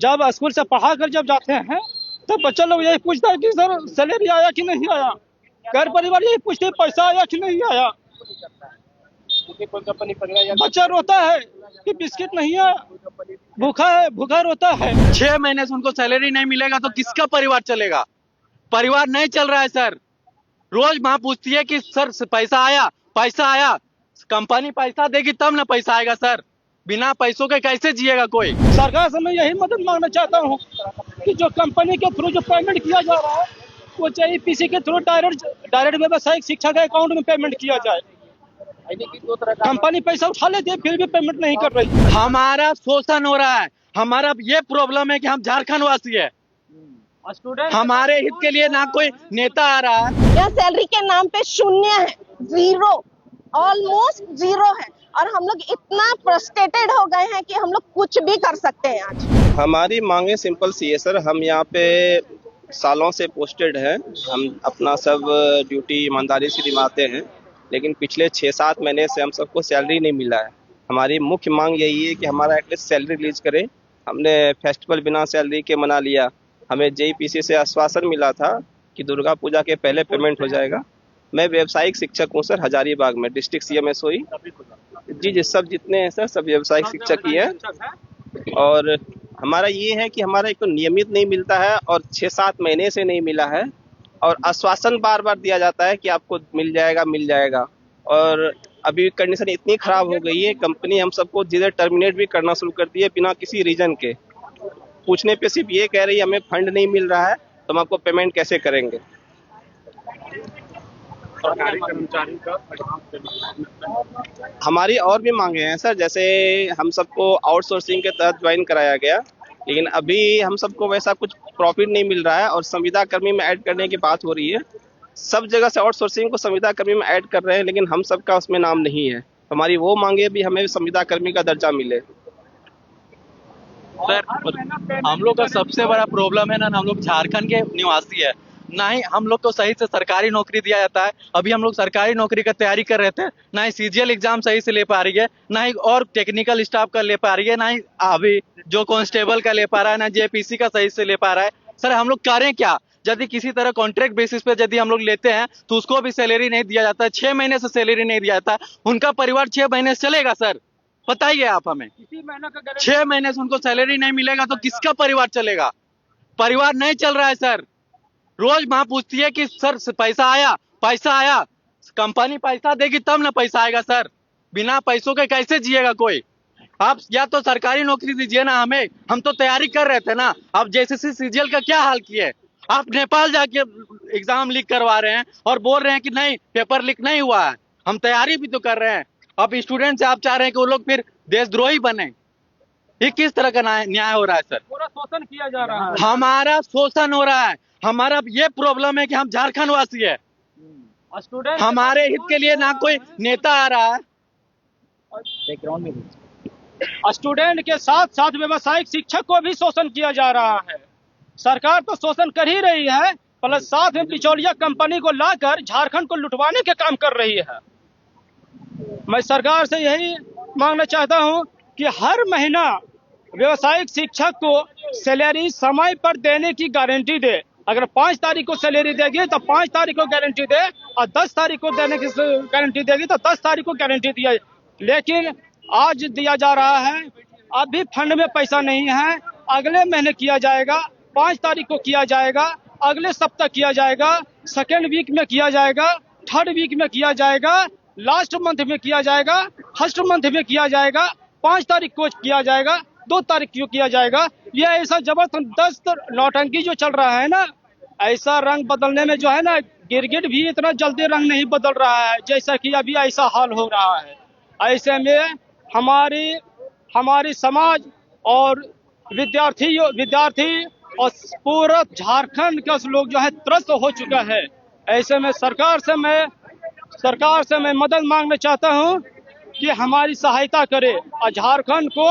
जब स्कूल से पढ़ा कर जब जाते हैं तो बच्चे लोग यही पूछता है कि सर सैलरी आया कि नहीं आया। घर परिवार यही पूछते हैं पैसा आया कि नहीं आया। बच्चा रोता है कि बिस्किट नहीं है, भूखा रोता है। 6 महीने से उनको सैलरी नहीं मिलेगा तो किसका परिवार चलेगा? परिवार नहीं चल रहा है सर। रोज माँ पूछती है कि सर पैसा आया, पैसा आया। कंपनी पैसा देगी तब ना पैसा आएगा सर। बिना पैसों के कैसे जिएगा कोई? सरकार से मैं यही मदद मांगना चाहता हूँ कि जो कंपनी के थ्रू जो पेमेंट किया जा रहा है वो जेईपीसी के थ्रू डायरेक्ट व्यावसायिक शिक्षा के अकाउंट में पेमेंट किया जाए। कंपनी पैसा उठा लेती है फिर भी पेमेंट नहीं कर रही। हमारा शोषण हो रहा है। हमारा ये प्रॉब्लम है कि हम झारखंड वासी है। हमारे हित के लिए ना कोई नेता आ रहा है। यह सैलरी के नाम पे शून्य है, जीरो, ऑलमोस्ट जीरो है। और हम लोग इतना फ्रस्ट्रेटेड हो गए हैं कि हम लोग कुछ भी कर सकते हैं आज। हमारी मांगे सिंपल सी है सर। हम यहाँ पे सालों से पोस्टेड हैं। हम अपना सब ड्यूटी ईमानदारी से निभाते हैं, लेकिन पिछले 6-7 महीने से हम सबको सैलरी नहीं मिला है। हमारी मुख्य मांग यही है कि हमारा एटलीस्ट सैलरी रिलीज करें। हमने फेस्टिवल बिना सैलरी के मना लिया। हमें जेईपीसी से आश्वासन मिला था कि दुर्गा पूजा के पहले पेमेंट हो जाएगा। मैं व्यावसायिक शिक्षक हूँ सर, हजारीबाग में डिस्ट्रिक्ट सीएमएसओई। जी सब जितने हैं सर सब व्यावसायिक शिक्षक ही है। और हमारा ये है कि हमारा एक तो नियमित नहीं मिलता है और 6-7 महीने से नहीं मिला है। और आश्वासन बार बार दिया जाता है कि आपको मिल जाएगा। और अभी कंडीशन इतनी खराब हो गई है, कंपनी हम सबको धीरे टर्मिनेट भी करना शुरू कर दी है बिना किसी रीजन के। पूछने पे सिर्फ ये कह रही है हमें फंड नहीं मिल रहा है तो हम आपको पेमेंट कैसे करेंगे। हमारी और भी मांगे हैं सर, जैसे हम सबको आउटसोर्सिंग के तहत ज्वाइन कराया गया, लेकिन अभी हम सबको वैसा कुछ प्रॉफिट नहीं मिल रहा है और संविदा कर्मी में ऐड करने की बात हो रही है। सब जगह से आउटसोर्सिंग को संविदा कर्मी में ऐड कर रहे हैं, लेकिन हम सबका उसमें नाम नहीं है। हमारी वो मांगे भी हमें संविदा कर्मी का दर्जा मिले। सर हम लोग का सबसे बड़ा प्रॉब्लम है ना, हम लोग झारखंड के निवासी है। ना ही हम लोग को सही से सरकारी नौकरी दिया जाता है। अभी हम लोग सरकारी नौकरी का तैयारी कर रहे थे, ना ही सीजीएल एग्जाम सही से ले पा रही है, ना ही और टेक्निकल स्टाफ का ले पा रही है, ना ही अभी जो कांस्टेबल का ले पा रहा है, ना जेपीसी का सही से ले पा रहा है। सर हम लोग करें क्या? यदि किसी तरह कॉन्ट्रैक्ट बेसिस पे यदि हम लोग लेते हैं तो उसको भी सैलरी नहीं दिया जाता है। 6 महीने से सैलरी नहीं दिया जाता। उनका परिवार 6 महीने से चलेगा सर? बताइए आप हमें। 6 महीने से उनको सैलरी नहीं मिलेगा तो किसका परिवार चलेगा? परिवार नहीं चल रहा है सर। रोज माँ पूछती है कि सर पैसा आया, पैसा आया। कंपनी पैसा देगी तब ना पैसा आएगा सर। बिना पैसों के कैसे जिएगा कोई? आप या तो सरकारी नौकरी दीजिए ना हमें। हम तो तैयारी कर रहे थे ना। अब जेसीसी सीजीएल का क्या हाल किए? आप नेपाल जाके एग्जाम लीक करवा रहे हैं और बोल रहे हैं कि नहीं पेपर लीक नहीं हुआ है। हम तैयारी भी तो कर रहे हैं। अब स्टूडेंट से आप चाह रहे हैं कि वो लोग फिर देशद्रोही बने। ये किस तरह का न्याय हो रहा है सर? पूरा शोषण किया जा रहा है। हमारा शोषण हो रहा है। हमारा ये प्रॉब्लम है कि हम झारखंड वासी है। हमारे हित के लिए ना कोई नेता आ रहा है। स्टूडेंट के साथ साथ व्यावसायिक शिक्षक को भी शोषण किया जा रहा है। सरकार तो शोषण कर ही रही है, प्लस साथ में बिचौलिया कंपनी को लाकर झारखंड को लुटवाने के काम कर रही है। मैं सरकार से यही मांगना चाहता हूं कि हर महीना व्यावसायिक शिक्षक को सैलरी समय पर देने की गारंटी दे। अगर 5 तारीख को सैलरी देगी तो 5 तारीख को गारंटी दे, और 10 तारीख को देने की गारंटी देगी तो 10 तारीख को गारंटी दिया। लेकिन आज दिया जा रहा है, अभी फंड में पैसा नहीं है, अगले महीने किया जाएगा, 5 तारीख को किया जाएगा, अगले सप्ताह किया जाएगा, सेकेंड वीक में किया जाएगा, थर्ड वीक में किया जाएगा, लास्ट मंथ में किया जाएगा, फर्स्ट मंथ में किया जाएगा, 5 तारीख को किया जाएगा, 2 तारीख को किया जाएगा। ये ऐसा जबरदस्त नौटंकी जो चल रहा है ना, ऐसा रंग बदलने में जो है ना, गिरगिट भी इतना जल्दी रंग नहीं बदल रहा है जैसा कि अभी ऐसा हाल हो रहा है। ऐसे में हमारी समाज और विद्यार्थी और पूरा झारखंड का लोग जो है त्रस्त हो चुका है। ऐसे में सरकार से मैं मदद मांगना चाहता हूं कि हमारी सहायता करे और झारखंड को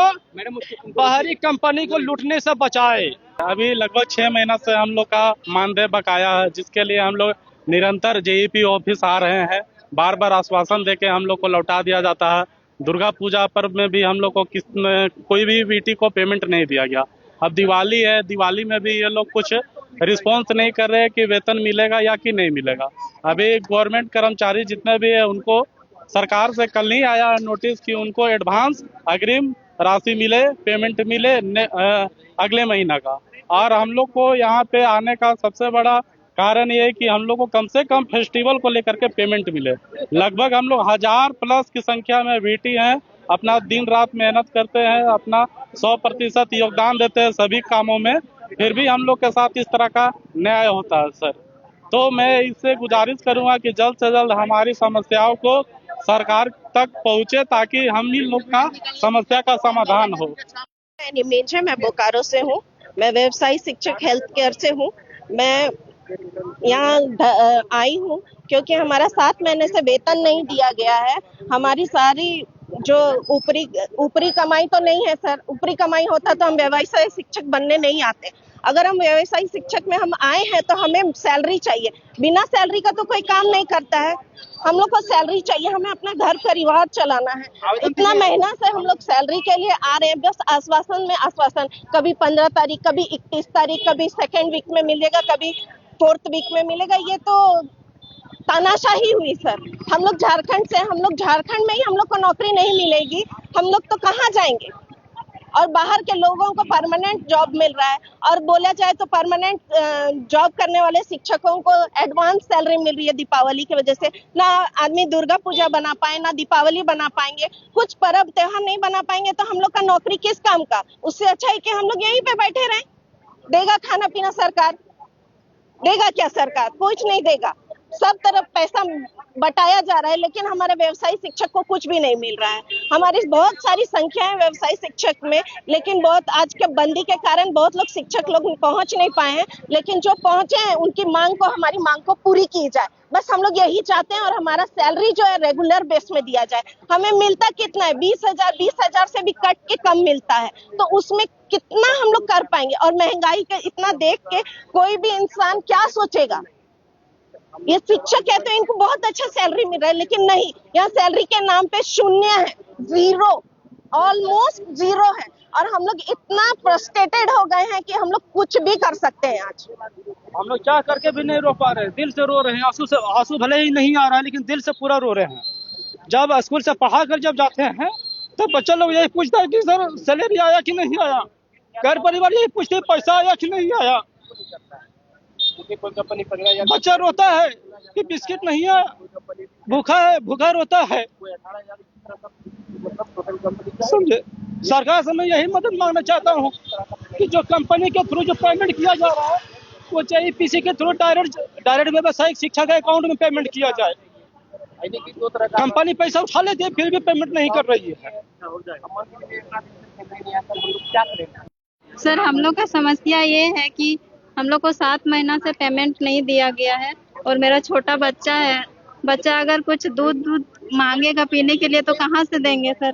बाहरी कंपनी को लूटने से बचाए। अभी लगभग 6 महीना से हम लोग का मानदेय बकाया है, जिसके लिए हम लोग निरंतर जेईपी ऑफिस आ रहे हैं। बार बार आश्वासन देके हम लोग को लौटा दिया जाता है। दुर्गा पूजा पर्व में भी हम लोग को कोई भी वीटी को पेमेंट नहीं दिया गया। अब दिवाली है, दिवाली में भी ये लोग कुछ रिस्पॉन्स नहीं कर रहे कि वेतन मिलेगा या कि नहीं मिलेगा। अभी गवर्नमेंट कर्मचारी जितने भी है उनको सरकार से कल नहीं आया नोटिस कि उनको एडवांस अग्रिम राशि मिले, पेमेंट मिले अगले महीना का। और हम लोग को यहाँ पे आने का सबसे बड़ा कारण ये है कि हम लोग को कम से कम फेस्टिवल को लेकर के पेमेंट मिले। लगभग हम लोग 1000+ की संख्या में वीटी हैं, अपना दिन रात मेहनत करते हैं, अपना 100% योगदान देते हैं सभी कामों में, फिर भी हम लोग के साथ इस तरह का न्याय होता है सर। तो मैं इससे गुजारिश करूंगा कि जल्द से जल्द हमारी समस्याओं को सरकार तक पहुंचे ताकि हम ही लोग का समस्या का समाधान हो। इमेज है, मैं बोकारो से हूँ, मैं व्यवसायी शिक्षक हेल्थ केयर से हूँ। मैं यहाँ आई हूँ क्योंकि हमारा 7 महीने से वेतन नहीं दिया गया है। हमारी सारी जो ऊपरी कमाई तो नहीं है सर, ऊपरी कमाई होता तो हम व्यवसायी शिक्षक बनने नहीं आते। अगर हम व्यवसायी शिक्षक में हम आए हैं तो हमें सैलरी चाहिए, बिना सैलरी का तो कोई काम नहीं करता है। हम लोग को सैलरी चाहिए, हमें अपना घर परिवार चलाना है। इतना महीना से हम लोग सैलरी के लिए आ रहे हैं, बस आश्वासन में आश्वासन। कभी 15 तारीख, कभी 31 तारीख, कभी 2nd वीक में मिलेगा, कभी 4th वीक में मिलेगा। ये तो तानाशाही हुई सर। हम लोग झारखंड से, हम लोग झारखंड में ही हम लोग को नौकरी नहीं मिलेगी, हम लोग तो कहाँ जाएंगे। और बाहर के लोगों को परमानेंट जॉब मिल रहा है, और बोला जाए तो परमानेंट जॉब करने वाले शिक्षकों को एडवांस सैलरी मिल रही है दीपावली की वजह से। ना आदमी दुर्गा पूजा बना पाए, ना दीपावली बना पाएंगे, कुछ पर्व त्योहार नहीं बना पाएंगे तो हम लोग का नौकरी किस काम का। उससे अच्छा है कि हम लोग यहीं पे बैठे रहें। देगा खाना पीना सरकार? देगा क्या सरकार? कुछ नहीं देगा। सब तरफ पैसा बटाया जा रहा है, लेकिन हमारे व्यवसायी शिक्षक को कुछ भी नहीं मिल रहा है। हमारी बहुत सारी संख्या है व्यवसायी शिक्षक में, लेकिन बहुत आज के बंदी के कारण बहुत लोग शिक्षक लोग पहुंच नहीं पाए हैं। लेकिन जो पहुंचे हैं उनकी मांग को, हमारी मांग को पूरी की जाए, बस हम लोग यही चाहते हैं। और हमारा सैलरी जो है रेगुलर बेस में दिया जाए। हमें मिलता कितना है? 20,000 से भी कट के कम मिलता है, तो उसमें कितना हम लोग कर पाएंगे। और महंगाई के इतना देख के कोई भी इंसान क्या सोचेगा। ये शिक्षक है तो इनको बहुत अच्छा सैलरी मिल रहा है, लेकिन नहीं, यहाँ सैलरी के नाम पे शून्य है, जीरो, ऑलमोस्ट जीरो है। और हम लोग इतना फ्रस्ट्रेटेड हो गए हैं कि हम लोग कुछ भी कर सकते हैं। आज हम लोग क्या करके भी नहीं रो पा रहे, दिल से रो रहे हैं। आंसू भले ही नहीं आ रहा है, लेकिन दिल से पूरा रो रहे हैं। जब स्कूल से पढ़ा कर जब जाते हैं तो बच्चे लोग यही पूछता है कि सर सैलरी आया कि नहीं आया। घर परिवार यही पूछते हैं पैसा आया कि नहीं आया। बच्चा रोता है कि बिस्किट नहीं है, भूखा रोता है। समझे? सरकार से मैं यही मदद मांगना चाहता हूँ कि जो कंपनी के थ्रू जो पेमेंट किया जा रहा है वो JEPC के थ्रू डायरेक्ट व्यवसायिक शिक्षा के अकाउंट में पेमेंट किया जाए। कंपनी पैसा उठा लेती है फिर भी पेमेंट नहीं कर रही है। सर हम लोग का समस्या ये है कि हम लोग को 7 महीना से पेमेंट नहीं दिया गया है, और मेरा छोटा बच्चा है। बच्चा अगर कुछ दूध मांगेगा पीने के लिए तो कहाँ से देंगे सर?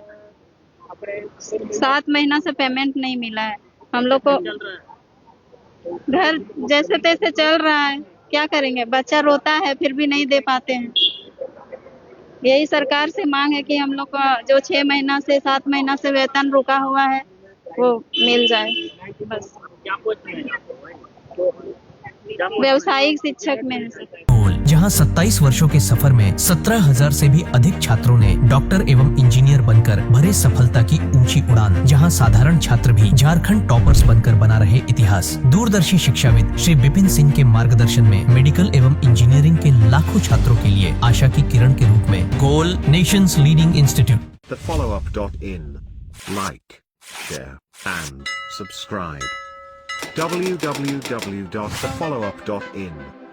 7 महीना से पेमेंट नहीं मिला है। हम लोग को घर जैसे तैसे चल रहा है, क्या करेंगे? बच्चा रोता है फिर भी नहीं दे पाते हैं। यही सरकार से मांग है कि हम लोग का जो 6 महीना से 7 महीना से वेतन रुका हुआ है वो मिल जाए बस। व्यवसायिक शिक्षक में है सर। जहां 27 वर्षों के सफर में 17,000 से भी अधिक छात्रों ने डॉक्टर एवं इंजीनियर बनकर भरे सफलता की ऊंची उड़ान। जहां साधारण छात्र भी झारखंड टॉपर्स बनकर बना रहे इतिहास। दूरदर्शी शिक्षाविद श्री विपिन सिंह के मार्गदर्शन में मेडिकल एवं इंजीनियरिंग के लाखों छात्रों के लिए आशा की किरण के रूप में goal nation's leading institute. TheFollowUp.in. Like, share and subscribe. www.thefollowup.in